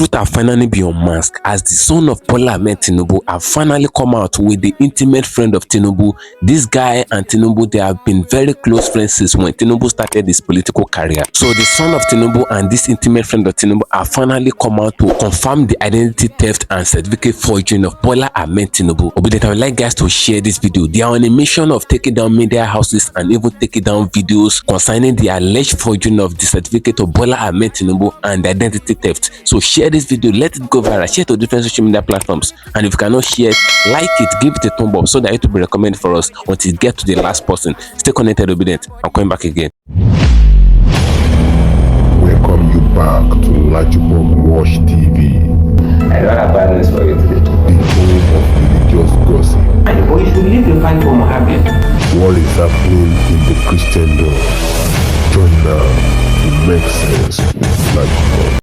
truth have finally been unmasked as the son of Bola Ahmed Tinubu have finally come out with the intimate friend of Tinubu. This guy and Tinubu, they have been very close friends since when Tinubu started his political career. So the son of Tinubu and this intimate friend of Tinubu have finally come out to confirm the identity theft and certificate forgery of Bola Ahmed Tinubu. But I would like guys to share this video. They are on a mission of taking down media houses and even taking down videos concerning the alleged forgery of the certificate of Bola Ahmed Tinubu and the identity theft. So share this video, let it go viral, share to different social media platforms, and if you cannot share it, like it, give it a thumb up so that it will be recommended for us until it gets to the last person. Stay connected, obedient. I'm coming back again. Welcome you back to LAJUPOG Watch TV. I don't have bad news for you today. The home of religious gossip. But you should leave the fight for Mohammed. What is happening in the Christendom? Join now to make sense with LAJUPOG.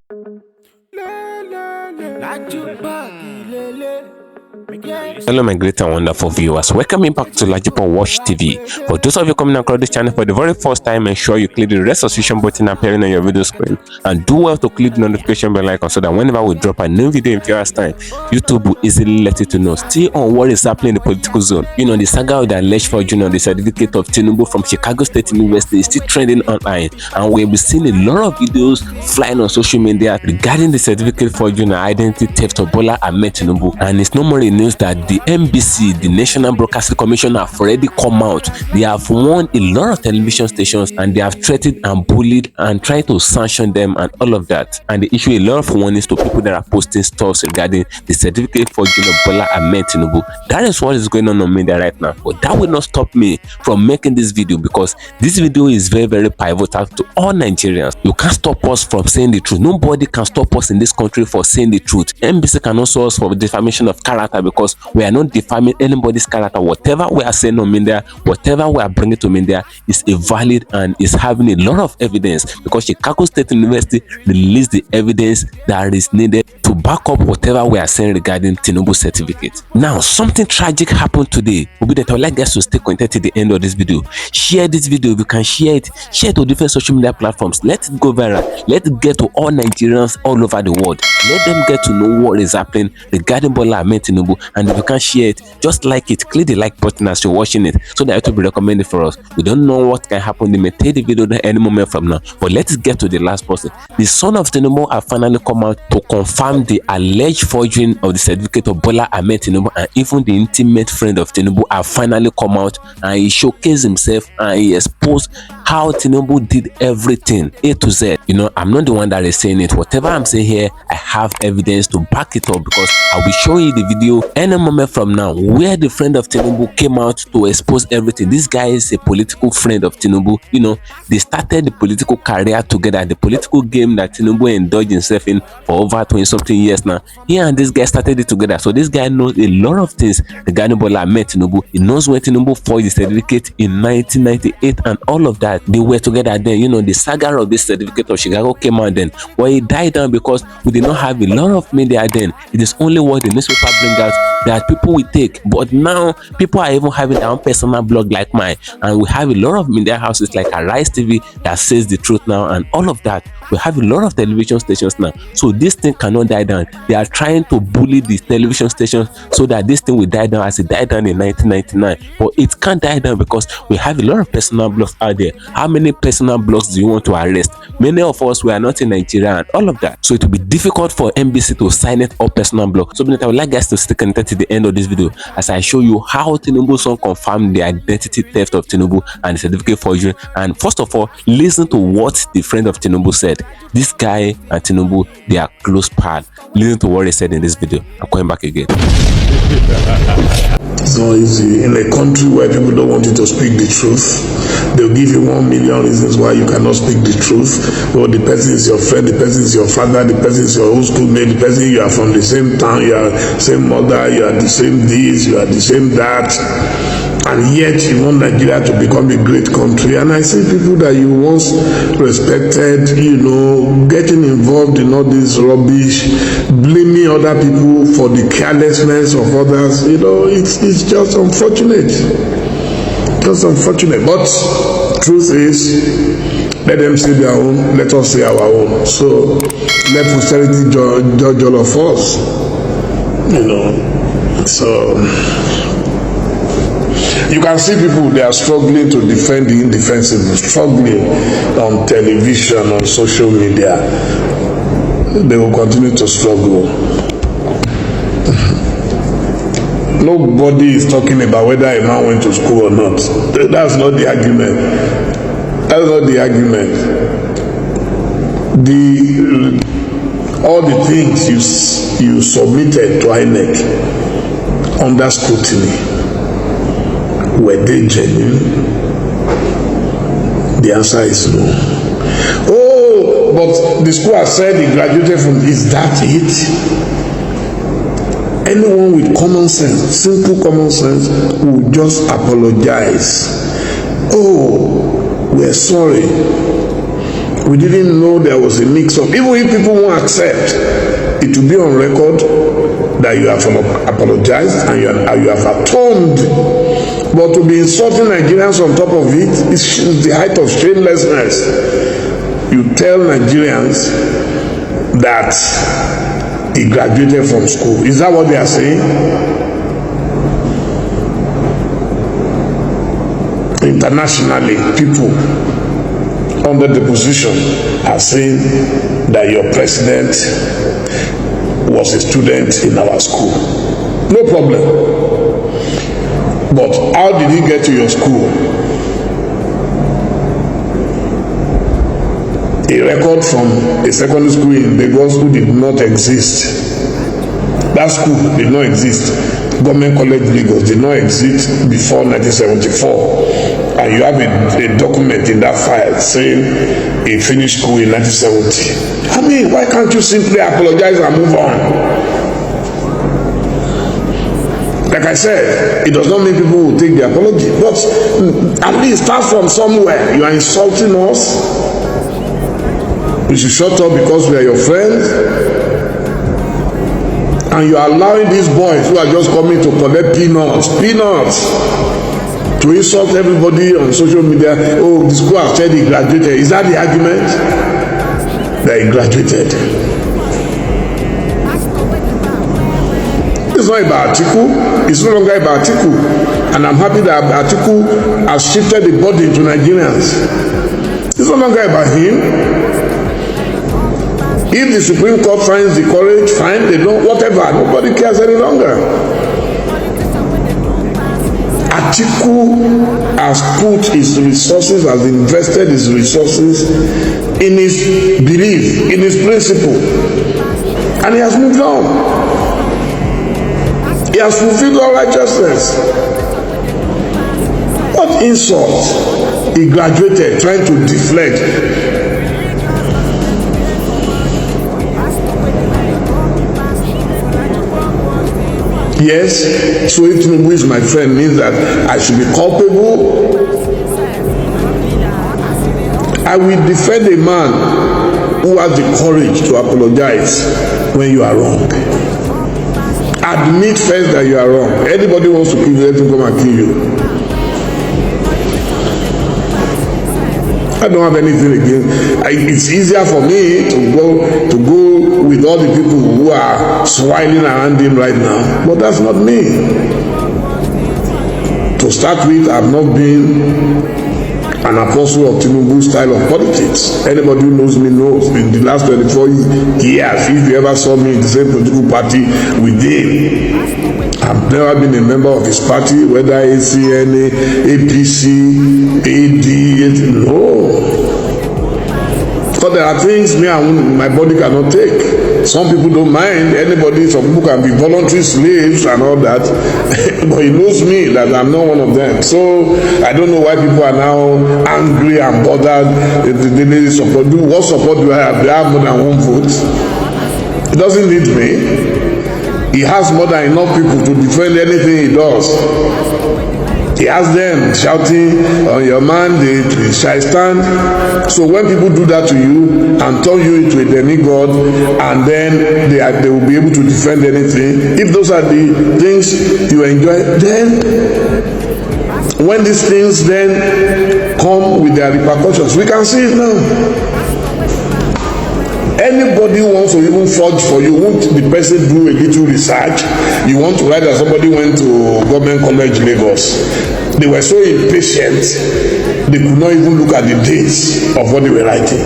Hello my great and wonderful viewers, welcome back to LAJUPOG Watch TV. For those of you coming across this channel for the very first time, ensure you click the red subscription button appearing on your video screen and do well to click the notification bell icon so that whenever we drop a new video in few hours time, YouTube will easily let you to know. Still on what is happening in the political zone, you know, the saga of the alleged forgery of the certificate of Tinubu from Chicago State University is still trending online, and we'll be seeing a lot of videos flying on social media regarding the certificate forgery and identity theft of Bola Ahmed Tinubu. And it's no more a news that the NBC, the National Broadcasting Commission, have already come out. They have warned a lot of television stations and they have threatened and bullied and tried to sanction them and all of that. And they issue a lot of warnings to people that are posting stuff regarding the certificate forgery of Bola Ahmed Tinubu. That is what is going on media right now. But that will not stop me from making this video, because this video is very, very pivotal to all Nigerians. You can't stop us from saying the truth. Nobody can stop us in this country for saying the truth. NBC cannot sue us for defamation of character, because we are not defaming anybody's character. Whatever we are saying on media, whatever we are bringing to media is a valid and is having a lot of evidence, because Chicago State University released the evidence that is needed to back up whatever we are saying regarding Tinubu certificate. Now, something tragic happened today. I would like guys to stay connected to the end of this video. Share this video if you can share it. Share to different social media platforms. Let it go viral. Let it get to all Nigerians all over the world. Let them get to know what is happening regarding Bola Ahmed Tinubu. And if you can share it, just like it, click the like button as you're watching it so that it will be recommended for us. We don't know what can happen. They may take the video at any moment from now, but let's get to the last person. The son of Tinubu have finally come out to confirm the alleged forgery of the certificate of Bola Ahmed Tinubu, and even the intimate friend of Tinubu have finally come out and he showcased himself and he exposed how Tinubu did everything A to Z. You know, I'm not the one that is saying it. Whatever I'm saying here, I have evidence to back it up, because I'll be showing you the video any moment from now where the friend of Tinubu came out to expose everything. This guy is a political friend of Tinubu. You know, they started the political career together, the political game that Tinubu indulged himself in for over 20-something years now. He and this guy started it together. So this guy knows a lot of things regarding Bola Ahmed Tinubu. He knows when Tinubu forged the certificate in 1998 and all of that. They were together then. You know, the saga of this certificate of Chicago came out then. Well, he died down because we did not have a lot of media then. It is only what the newspaper bring out that people will take. But now people are even having their own personal blog like mine, and we have a lot of media houses like Arise TV that says the truth now and all of that. We have a lot of television stations now, so this thing cannot die down. They are trying to bully the television stations so that this thing will die down as it died down in 1999, but it can't die down because we have a lot of personal blogs out there. How many personal blogs do you want to arrest? Many of us, we are not in Nigeria and all of that, so it will be difficult for NBC to sign it or personal blog. So I would like guys to stay connected to the end of this video as I show you how Tinubu's son confirmed the identity theft of Tinubu and the certificate forgery. And first of all, listen to what the friend of Tinubu said. This guy and Tinubu, they are close pal. Listen to what he said in this video. I'm coming back again. So easy. In a country where people don't want you to speak the truth, they'll give you 1 million reasons why you cannot speak the truth. Well, the person is your friend, the person is your father, the person is your old schoolmate, the person you are from the same town, you are the same mother, you are the same this, you are the same that. And yet you want Nigeria to become a great country. And I see people that you once respected, you know, getting involved in all this rubbish, blaming other people for the carelessness of others. You know, it's just unfortunate. Just unfortunate. But truth is, Let them say their own, let us say our own. So let posterity judge all of us. You know. So you can see people, they are struggling to defend the indefensible, struggling on television, on social media. They will continue to struggle. Nobody is talking about whether a man went to school or not. That's not the argument. That's not the argument. All the things you submitted to INEC under scrutiny, were they genuine? The answer is no. Oh, but the school has said he graduated from. Is that it? Anyone with common sense, simple common sense, will just apologize. Oh, we're sorry. We didn't know there was a mix-up. Even if people won't accept, it will be on record that you have apologized and you have atoned. But to be insulting Nigerians on top of it is the height of shamelessness. You tell Nigerians that he graduated from school. Is that what they are saying? Internationally, people under the position are saying that your president was a student in our school. No problem. But how did he get to your school? A record from a secondary school in Lagos who did not exist. That school did not exist. Government College Lagos did not exist before 1974. And you have a document in that file saying he finished school in 1970. I mean, why can't you simply apologize and move on? Like I said, it does not mean people will take the apology, but at least start from somewhere. You are insulting us. You should shut up because we are your friends. And you are allowing these boys who are just coming to collect peanuts, to insult everybody on social media. Oh, the school has said he graduated. Is that the argument? That he graduated. It's not about Atiku. It's no longer about Atiku. And I'm happy that Atiku has shifted the burden to Nigerians. It's no longer about him. If the Supreme Court finds the courage, fine, they don't, whatever, nobody cares any longer. Atiku has put his resources, has invested his resources in his belief, in his principle, and he has moved on. He has fulfilled all righteousness. What insult? He graduated trying to deflect. Yes, so if Tinubu is my friend means that I should be culpable. I will defend a man who has the courage to apologize when you are wrong. Admit first that you are wrong. Anybody wants to kill you, let him come and kill you. I don't have anything against. It's easier for me to go with all the people who are swiling around him right now, but that's not me. To start with, I've not been an apostle of Tinubu's style of politics. Anybody who knows me knows. In the last 24 years, if you ever saw me in the same political party with him, I've never been a member of his party, whether ACNA, APC, AD, no. Because there are things me and my body cannot take. Some people don't mind anybody, some people can be voluntary slaves and all that. But he knows me that I'm not one of them. So I don't know why people are now angry and bothered. They support. What support do I have? They have more than one vote. He doesn't need me. He has more than enough people to defend anything he does. He has them shouting on your mandate, shall stand. So when people do that to you and turn you into a demigod, and then they will be able to defend anything, if those are the things you enjoy, then when these things then come with their repercussions. We can see it now. Anybody wants to even forge for you, won't the person do a little research? You want to write that somebody went to Government College Lagos. They were so impatient, they could not even look at the dates of what they were writing.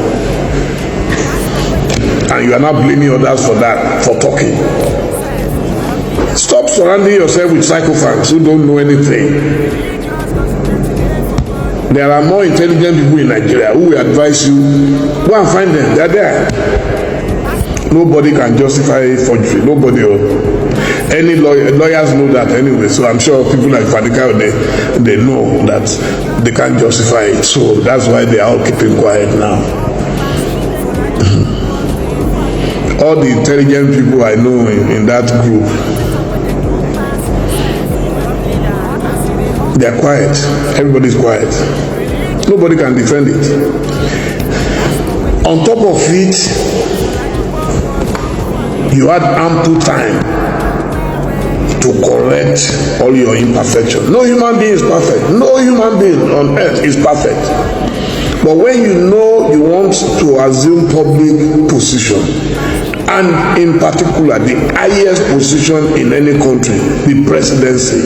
And you are not blaming others for that, for talking. Stop surrounding yourself with psychophants who don't know anything. There are more intelligent people in Nigeria who will advise you. Go and find them. They are there. Nobody can justify forgery. Nobody. Any lawyers know that anyway. So I'm sure people like Fadika, they know that they can't justify it. So that's why they are all keeping quiet now. All the intelligent people I know in that group, they are quiet. Everybody's quiet. Nobody can defend it. On top of it, you had ample time to correct all your imperfections. No human being is perfect. No human being on earth is perfect. But when you know you want to assume public position, and in particular the highest position in any country, the presidency,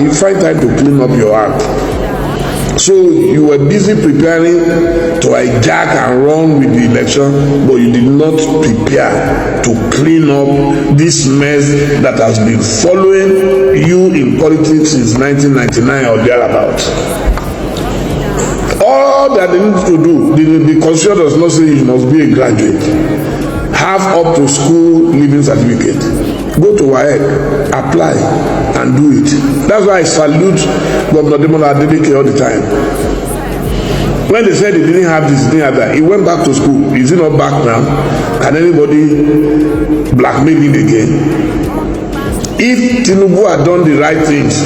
you find time to clean up your act. So you were busy preparing to hijack and run with the election, but you did not prepare to clean up this mess that has been following you in politics since 1999 or thereabout. All that they need to do, the constitution does not say you must be a graduate. Have up to school living certificate. Go to WAEC, apply, and do it. That's why I salute Governor Demola Adeleke all the time. When they said he didn't have this, he didn't have that, he went back to school. Is he not back now? Can anybody blackmail him again? If Tinubu had done the right things,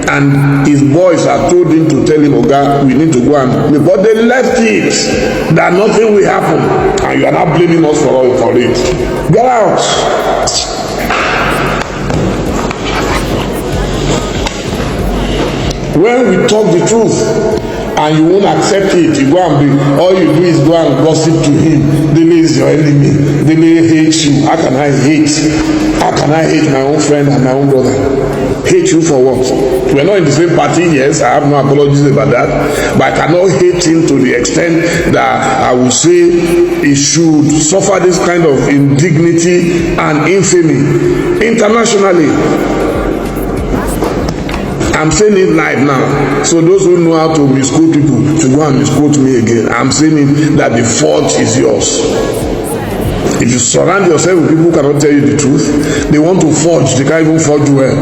and his boys had told him to tell him, Oga, we need to go and, but they left it, that nothing will happen, and you are not blaming us for it. Get out. When we talk the truth and you won't accept it, you go and be, all you do is go and gossip to him. Dele is your enemy. Dele hates you. How can I hate? How can I hate my own friend and my own brother? Hate you for what? We're not in the same party, yes, I have no apologies about that, but I cannot hate him to the extent that I will say he should suffer this kind of indignity and infamy internationally. I'm saying it live now. So those who know how to misquote people to go and misquote me again. I'm saying it that the fault is yours. If you surround yourself with people who cannot tell you the truth, they want to forge. They can't even forge well.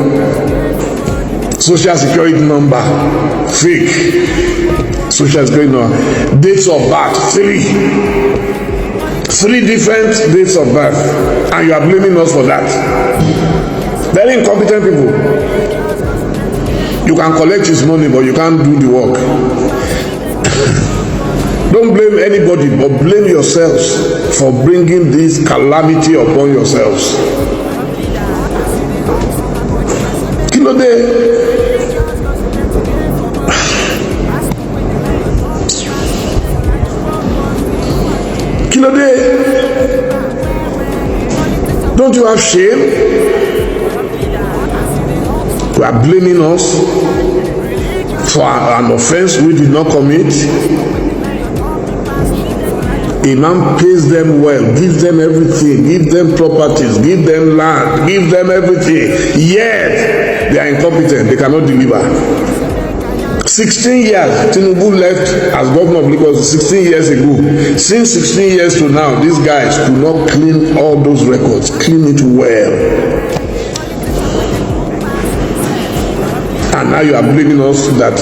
Social security number, fake. Social security number. Dates of birth, 3 different dates of birth, and you are blaming us for that. Very incompetent people. You can collect his money, but you can't do the work. Don't blame anybody, but blame yourselves for bringing this calamity upon yourselves. Kilode. Don't you have shame? You are blaming us for an offense we did not commit. A man pays them well, gives them everything, gives them properties, gives them land, gives them everything. Yet they are incompetent, they cannot deliver. 16 years, Tinubu left as governor of Lagos 16 years ago. Since 16 years to now, these guys could not clean all those records, clean it well. And now you are blaming us that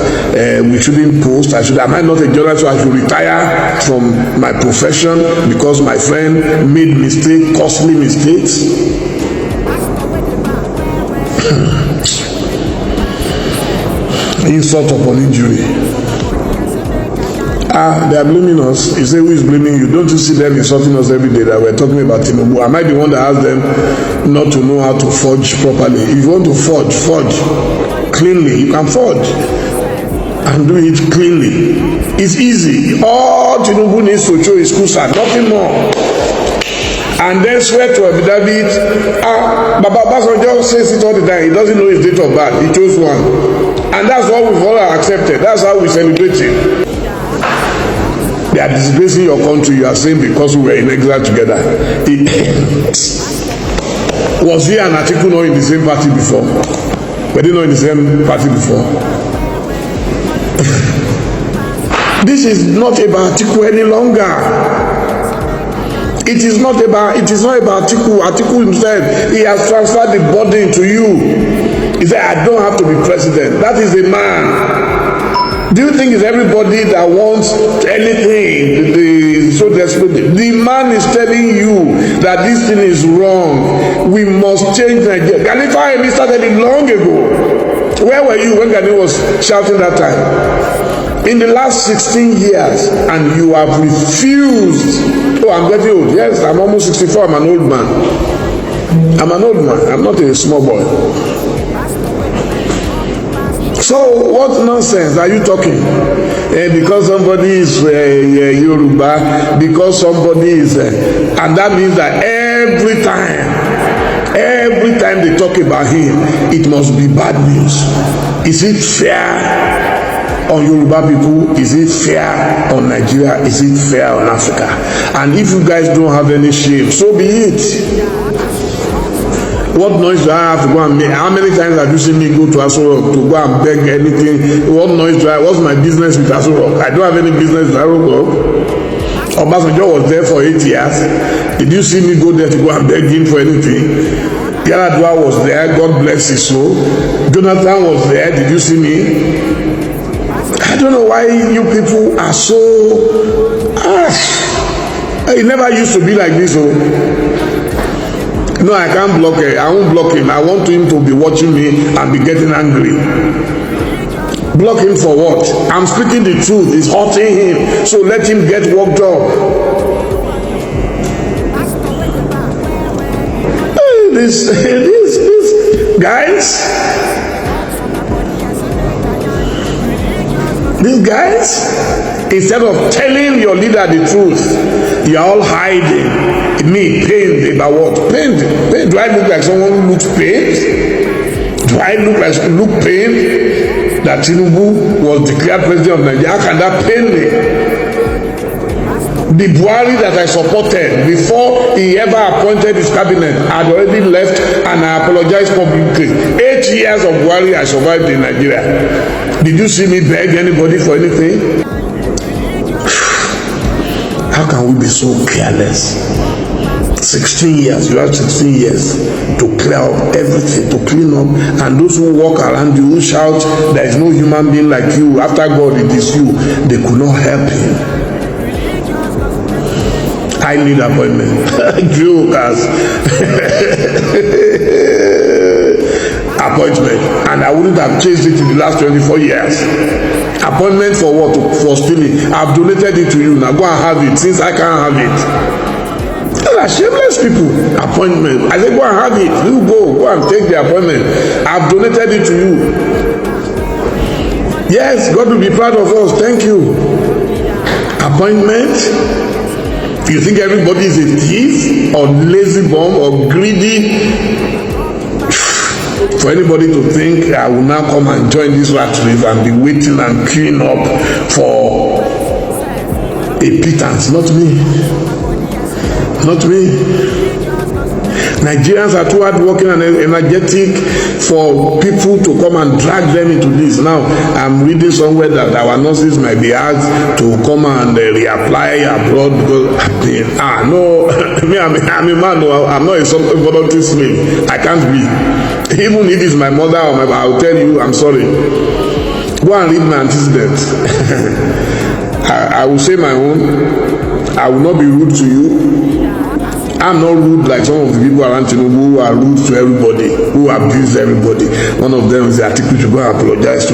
we shouldn't post. Am I not a journalist, so I should retire from my profession because my friend made mistake, costly mistakes? Insult upon injury. They are blaming us. You say, who is blaming you? Don't you see them insulting us every day that we're talking about Tinubu? Am I the one that asked them not to know how to forge properly? If you want to forge, forge cleanly. You can forge. and do it cleanly. It's easy. All Tinubu needs to show is kusa, nothing more. And then swear to David. Baba Obasanjo says it all the time. He doesn't know his date of birth. He chose one. And that's what we've all accepted. That's how we celebrate it. They are disgracing your country, you are saying, because we were in exile together. Was he and Atiku not in the same party before? Were they not in the same party before? This is not about Atiku any longer. It is not about Atiku. Atiku himself, he has transferred the burden to you. He said, I don't have to be president. That is a man. Do you think it's everybody that wants anything so desperately? The man is telling you that this thing is wrong. We must change Nigeria. Ghani started it long ago. Where were you when Ghani was shouting that time? In the last 16 years, and you have refused. Oh, I'm getting old. Yes, I'm almost 64. I'm an old man. I'm an old man. I'm not a small boy. So what nonsense are you talking? Because somebody is Yoruba, because somebody is, and that means that every time they talk about him, it must be bad news. Is it fair on Yoruba people? Is it fair on Nigeria? Is it fair on Africa? And if you guys don't have any shame, so be it. What noise do I have to go and make? How many times have you seen me go to Aso Rock to go and beg anything? What noise do I? What's my business with Aso Rock? I don't have any business with Aso Rock. Obasanjo was there for 8 years. Did you see me go there to go and beg him for anything? Yaradua was there. God bless his soul. Jonathan was there. Did you see me? I don't know why you people are so. It never used to be like this. Oh. No, I can't block it. I won't block him. I want him to be watching me and be getting angry. Block him for what? I'm speaking the truth. It's hurting him. So let him get worked up. This guys. These guys, instead of telling your leader the truth, you are all hiding. Me, pained about what? Pained? Do I look like someone who looks pained? Do I look pained that Tinubu was declared president of Nigeria? How can that pain me? The Buhari that I supported before he ever appointed his cabinet had already left, and I apologized publicly. 8 years of Buhari I survived in Nigeria. Did you see me beg anybody for anything? How can we be so careless? 16 years, you have 16 years to clear up everything, to clean up, and those who walk around you, who shout, there is no human being like you, after God it is you, they could not help him. I need appointment. Jokers. Appointment, and I wouldn't have changed it in the last 24 years. Appointment for what? For stealing. I've donated it to you. Now go and have it, since I can't have it. These are shameless people. Appointment. I say go and have it. You go and take the appointment. I've donated it to you. Yes, God will be proud of us. Thank you. Appointment. You think everybody is a thief or lazy bum or greedy? For anybody to think I will now come and join this rat race and be waiting and queuing up for a pittance, not me. Not me. Nigerians are too hardworking and energetic for people to come and drag them into this. Now, I'm reading somewhere that our nurses might be asked to come and reapply abroad because no, I'm a man. No, I'm not a voluntary slave. I can't be. Even if it's my mother or my, I'll tell you, I'm sorry. Go and read my antecedents. I will say my own. I will not be rude to you. I'm not rude like some of the people around Tinubu who are rude to everybody, who abuse everybody. One of them is the Atiku to go and apologize to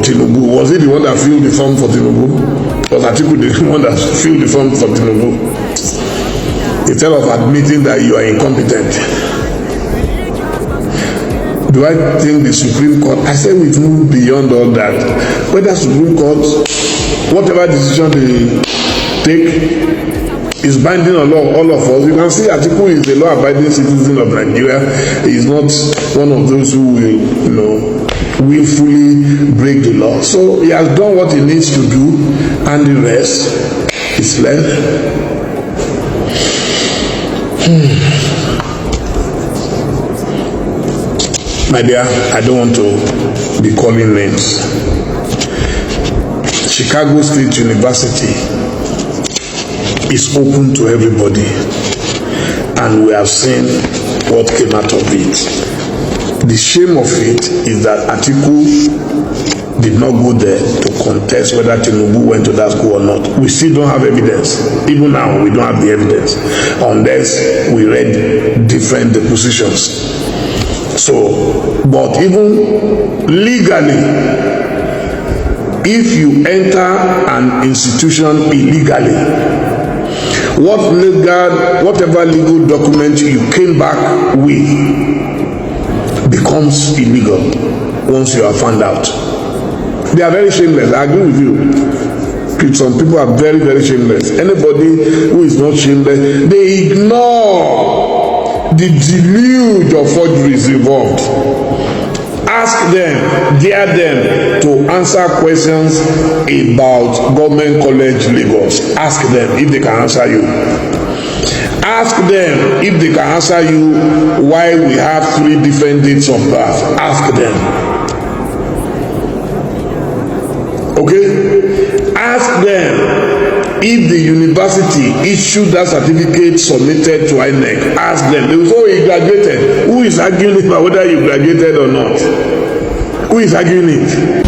Tinubu. Was he the one that filled the form for Tinubu? Was Atiku the one that filled the form for Tinubu? Instead of admitting that you are incompetent. Do I think the Supreme Court? I said we've moved beyond all that. Whether Supreme Court, whatever decision they take, is binding on all of us. You can see Atiku is a law-abiding citizen of Nigeria. He is not one of those who will, willfully break the law. So he has done what he needs to do, and the rest is left. My dear, I don't want to be calling names. Chicago State University is open to everybody, and we have seen what came out of it. The shame of it is that Atiku did not go there to contest whether Tinubu went to that school or not. We still don't have evidence. Even now, we don't have the evidence unless we read different depositions. So, but even legally, if you enter an institution illegally, whatever legal document you came back with becomes illegal once you are found out. They are very shameless. I agree with you. Some people are very, very shameless. Anybody who is not shameless, they ignore the deluge of forgeries involved. Ask them, dare them to answer questions about Government College Lagos. Ask them if they can answer you. Ask them if they can answer you why we have 3 different dates of birth. Ask them. Okay? Ask them if the university issued that certificate submitted to INEC. Ask them. They will say, oh, he graduated. Who is arguing about whether you graduated or not? Who is arguing it?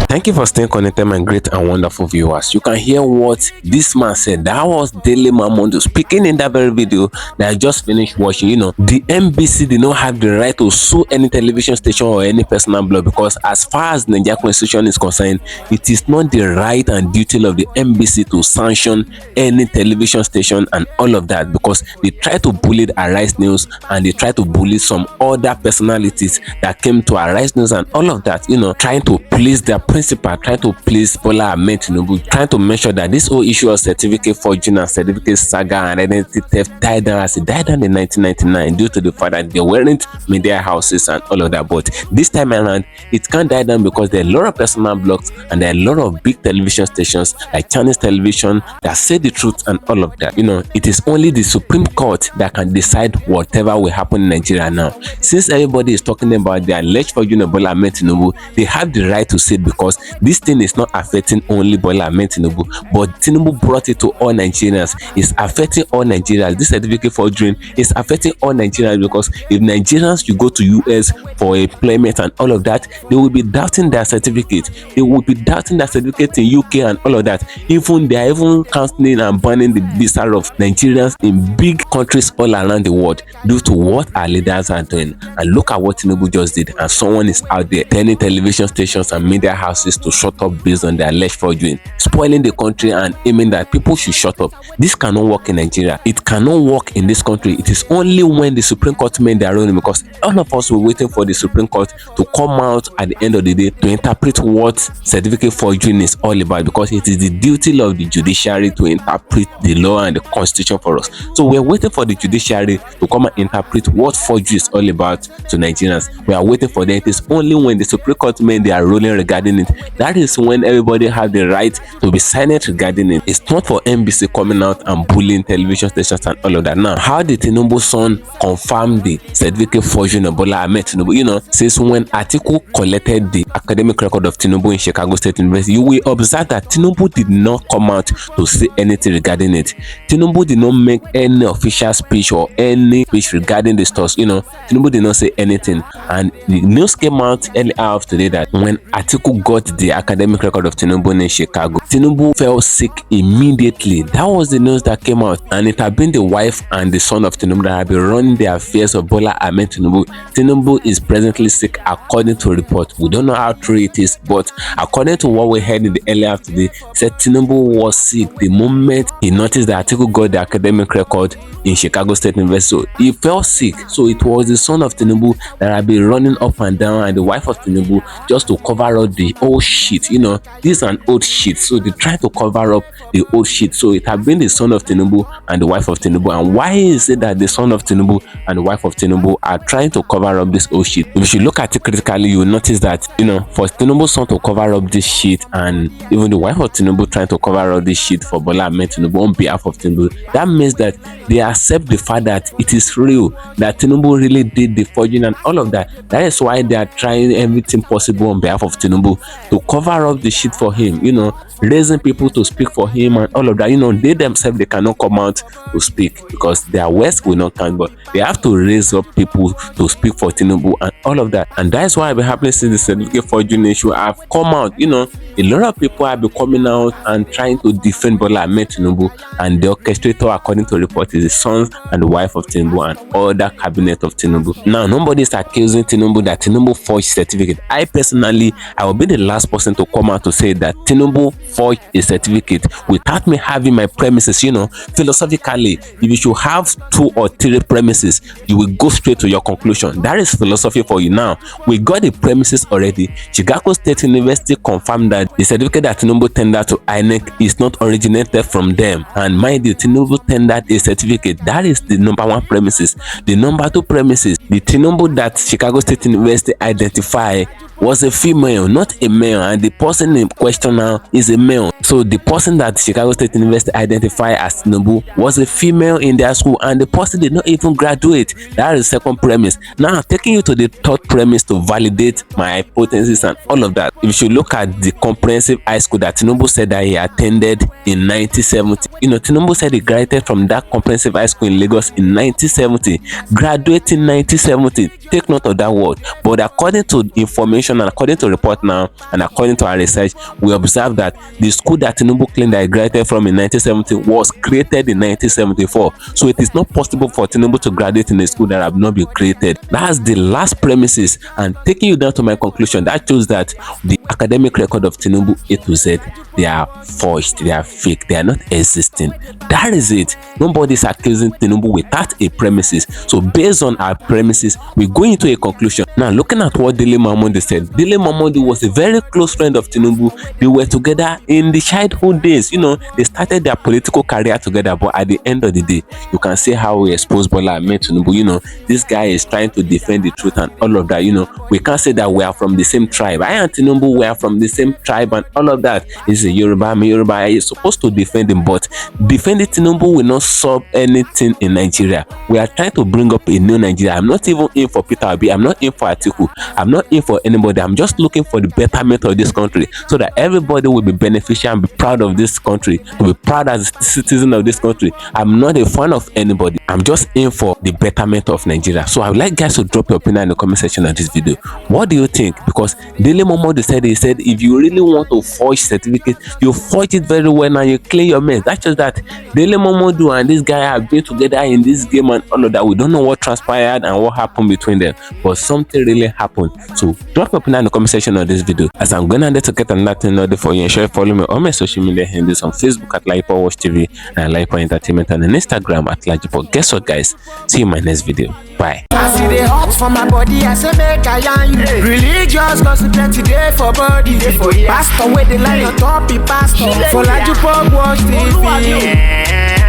Thank you for staying connected, my great and wonderful viewers. You can hear what this man said. That was DELE MOMODU speaking in that very video that I just finished watching. The NBC did not have the right to sue any television station or any personal blog, because as far as the Nigerian constitution is concerned, it is not the right and duty of the NBC to sanction any television station and all of that, because they try to bully Arise News and they try to bully some other personalities that came to Arise News and all of that, trying to please their principal, trying to please Bola Ahmed Tinubu, trying to make sure that this whole issue of certificate forging and certificate saga and identity theft died down as it died down in 1999 due to the fact that they weren't media houses and all of that. But this time around, it can't die down because there are a lot of personal blogs and there are a lot of big television stations like Chinese television that say the truth and all of that. It is only the Supreme Court that can decide whatever will happen in Nigeria now. Since everybody is talking about the alleged forging of Bola Ahmed Tinubu, they have the right to say it, because this thing is not affecting only Bola Ahmed Tinubu, but Tinubu brought it to all Nigerians. It's affecting all Nigerians. This certificate forgery is affecting all Nigerians, because if Nigerians you go to US for employment and all of that, they will be doubting their certificate. They will be doubting their certificate in UK and all of that. They are even cancelling and banning the visa of Nigerians in big countries all around the world due to what our leaders are doing. And look at what Tinubu just did, and someone is out there telling television stations and media houses to shut up based on their alleged forgery, spoiling the country and aiming that people should shut up. This cannot work in Nigeria. It cannot work in this country. It is only when the Supreme Court made their ruling, because all of us were waiting for the Supreme Court to come out at the end of the day to interpret what certificate forgery is all about, because it is the duty of the judiciary to interpret the law and the constitution for us. So we are waiting for the judiciary to come and interpret what forgery is all about to Nigerians. We are waiting for them. It is only when the Supreme Court made their ruling regarding it, that is when everybody have the right to be silent regarding it. It's not for NBC coming out and bullying television stations and all of that. Now, how did Tinubu's son confirm the certificate forgery of Bola Ahmed Tinubu? Since when Atiku collected the academic record of Tinubu in Chicago State University, you will observe that Tinubu did not come out to say anything regarding it. Tinubu did not make any official speech or any speech regarding the stores. Tinubu did not say anything, and the news came out early hours today that when Atiku got forged the academic record of Tinubu in Chicago. Tinubu fell sick immediately. That was the news that came out, and it had been the wife and the son of Tinubu that had been running the affairs of Bola Ahmed Tinubu. Tinubu is presently sick according to a report. We don't know how true it is, but according to what we heard in the earlier today, said Tinubu was sick the moment he noticed the article got the academic record in Chicago State University. So he fell sick. So it was the son of Tinubu that had been running up and down, and the wife of Tinubu, just to cover up the old shit. You know, this is an old shit, so they try to cover up the old shit. So it had been the son of Tinubu and the wife of Tinubu. And why is it that the son of Tinubu and the wife of Tinubu are trying to cover up this old shit? If you look at it critically, you will notice that, you know, for Tinubu's son to cover up this shit, and even the wife of Tinubu trying to cover up this shit for Bola Ahmed Tinubu on behalf of Tinubu, that means that they accept the fact that it is real, that Tinubu really did the forging and all of that. That is why they are trying everything possible on behalf of Tinubu to cover up the shit for him, you know, raising people to speak for him and all of that. You know, they themselves, they cannot come out to speak because their words will not count, but they have to raise up people to speak for Tinubu and all of that. And that is why I've been happening since the certificate forging issue have come out. You know, a lot of people have been coming out and trying to defend Bola Ahmed Tinubu, and the orchestrator, according to report, is the son and the wife of Tinubu and other cabinet of Tinubu. Now, nobody is accusing Tinubu that Tinubu forged certificate. I personally, I will be the last person to come out to say that Tinubu forged a certificate without me having my premises. You know, philosophically, if you should have 2 or 3 premises, you will go straight to your conclusion. That is philosophy for you. Now, we got the premises already. Chicago State University confirmed that the certificate that Tinubu tendered to INEC is not originated from them. And mind you, Tinubu tendered a certificate. That is the number 1 premises. The number 2 premises, the Tinubu that Chicago State University identified was a female, not a male, and the person in question now is a male. So the person that Chicago State University identified as Tinubu was a female in their school, and the person did not even graduate. That is the second premise. Now, taking you to the third premise to validate my hypothesis and all of that. If you should look at the comprehensive high school that Tinubu said that he attended in 1970, you know, Tinubu said he graduated from that comprehensive high school in Lagos in 1970, graduated in 1970. Take note of that word. But according to information and according to report now and according to our research, we observe that the school that Tinubu claimed that he graduated from in 1970 was created in 1974. So it is not possible for Tinubu to graduate in a school that have not been created. That's the last premises. And taking you down to my conclusion, that shows that the academic record of Tinubu A to Z, they are forged, they are fake, they are not existing. That is it. Nobody is accusing Tinubu without a premises. So based on our premises, we go into a conclusion. Now, looking at what DELE MOMODU said, DELE MOMODU was a very close friend of Tinubu. They were together in the childhood days. You know, they started their political career together, but at the end of the day, you can see how we expose Bola Ahmed Tinubu. You know, this guy is trying to defend the truth and all of that. You know, we can't say that we are from the same tribe. I and Tinubu, we are from the same tribe and all of that. He's a Yoruba, I'm a Yoruba. He's supposed to defend him, but defending Tinubu will not solve anything in Nigeria. We are trying to bring up a new Nigeria. I'm not even in for Peter Obi. I'm not in for Atiku. I'm not in for anybody. I'm just looking for the betterment of this country so that everybody will be beneficial and be proud of this country, to be proud as a citizen of this country. I'm not a fan of anybody. I'm just in for the betterment of Nigeria. So I would like guys to drop your opinion in the comment section of this video. What do you think? Because DELE MOMODU said, he said, if you really want to forge certificate, you forge it very well and you clear your mess. That's just that DELE MOMODU and this guy have been together in this game and all of that. We don't know what transpired and what happened between them, but something really happened. So drop your opinion in the comment section of this video, as I'm going to get another thing for you. Ensure you follow me on my social media handles on Facebook at LAJUPOG TV and LAJUPOG Entertainment, and on Instagram at LAJUPOG. Guess what, guys? See you in my next video. Bye. I see the hot for my body, I say make I yarn you. Religious gossip plenty day for body. Pastor with the line on top, he pastor for LAJUPOG Watch TV.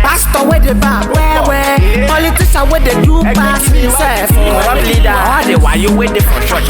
Pastor with the bar, where politician with the do pass himself. Leader, all the while you waiting for church.